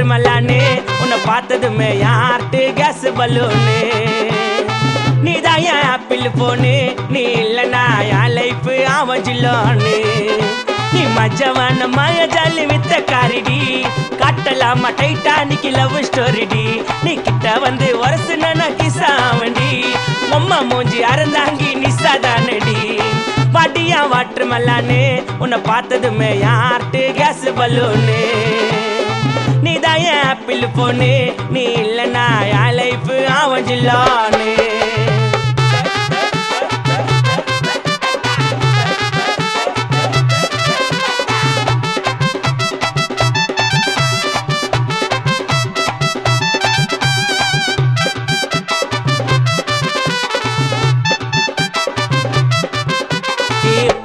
water மல்லானே உன்னை பார்த்ததுமே yard case balloon நீதான் என் ஆப்பிள் போனு நீ இல்லைனா என் லைஃப் ஆவஜில்லோன்னு நீ மஜவான மாய ஜாலி வித்த காரிடி காட்டலாமா டைட்டானிக் லவ் ஸ்டோரிடி நீ கிட்ட வந்து வரசுனா கிசாவண்டி அம்மா மூஞ்சி அறந்தாங்கி நிசாதானடி பாட்டியா வாட்டர் மல்லானே உன்னை பார்த்ததுமே யார்ட்டு கேஸ் பலூனு நீதான் என் ஆப்பிள் போனு நீ இல்லைனா என் லைஃப் ஆவஜில்லோன்னு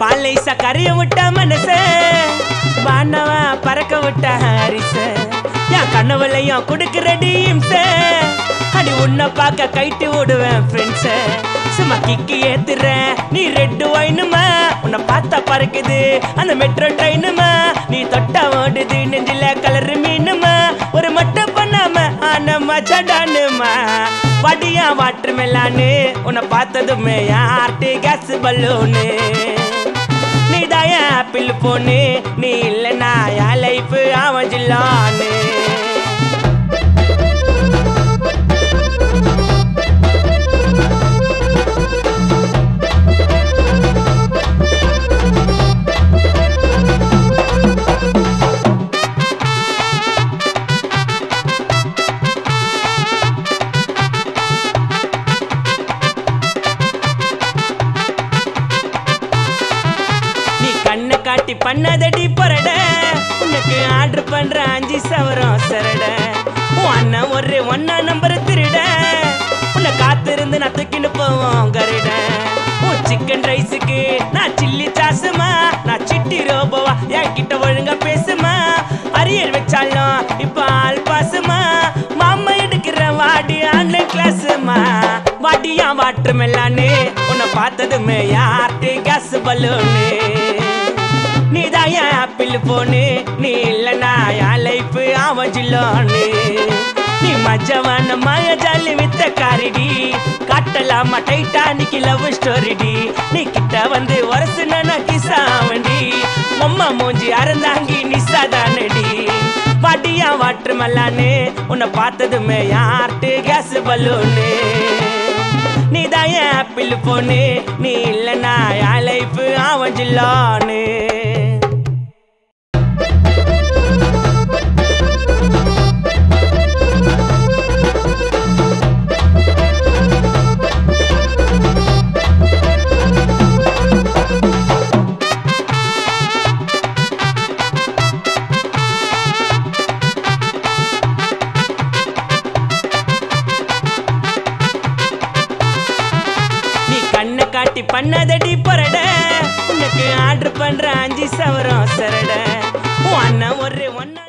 பாலை சக்கரைய விட்ட மனச வானவா பறக்க விட்ட ஹரிச என் கனவுலையும் கொடுக்கிற டீம்ஸ அடி உன்னை பார்க்க கைட்டு விடுவேன் ஃப்ரெண்ட்ஸ சும்மா கிக்கி ஏத்துறேன் நீ ரெட்டு வைனுமா உன்னை பார்த்தா பறக்குது அந்த மெட்ரோ ட்ரெயினுமா நீ தொட்டா ஓடுது நெஞ்சில கலர் மீனுமா ஒரு மட்டும் பண்ணாம ஆன மச்சடானுமா வடியா வாட்டர் மெல்லானு உன்னை பார்த்ததுமே யார்ட்டு கேஸ் பலூனு நீதான் என் ஆப்பிள் போனு நீ இல்லைனா என் லைஃப் ஆவஜில்லோன்னு காட்டி பண்ணதடி பொறட உனக்கு ஆர்டர் பண்ற 5 சவரம் சரட உன் அண்ணன் ஒரு ஒன்னா நம்பர் திருட உன்னை காத்திருந்து நான் தூக்கின்னு போவோம் கருட உன் சிக்கன் ரைஸுக்கு நான் சில்லி சாசுமா நான் சிட்டி ரோபோவா என் கிட்ட ஒழுங்கா பேசுமா அரியர் வச்சாலும் இப்ப ஆள் பாசுமா மாமா எடுக்கிற வாடி ஆன்லைன் கிளாஸுமா வாடியா வாட்டர் மெல்லானே உன்னை பார்த்ததுமே யார்ட்டு கேஸ் பலூனு நீதான் என் ஆப்பிள் போனு நீ இல்லைனா என் லைஃப் ஆவஜில்லோன்னு நீ மஜவான மாய ஜாலி வித்த காரிடி காட்டலாமா டைட்டானிக் லவ் ஸ்டோரிடி நீ கிட்ட வந்து வரசுனா கிசாவண்டி அம்மா மூஞ்சி அறந்தாங்கி நிசாதானடி பாட்டியா வாட்டர் மல்லானே உன்னை பார்த்ததுமே யார்ட்டு கேஸ் பலூனு நீதான் என் ஆப்பிள் போனு நீ இல்லைனா என் லைஃப் ஆவஜில்லோன்னு காட்டி பண்ணதடி பொறட உனக்கு ஆர்டர் பண்ற 5 சவரம் சரட உன் அண்ணன் ஒரு ஒன்னா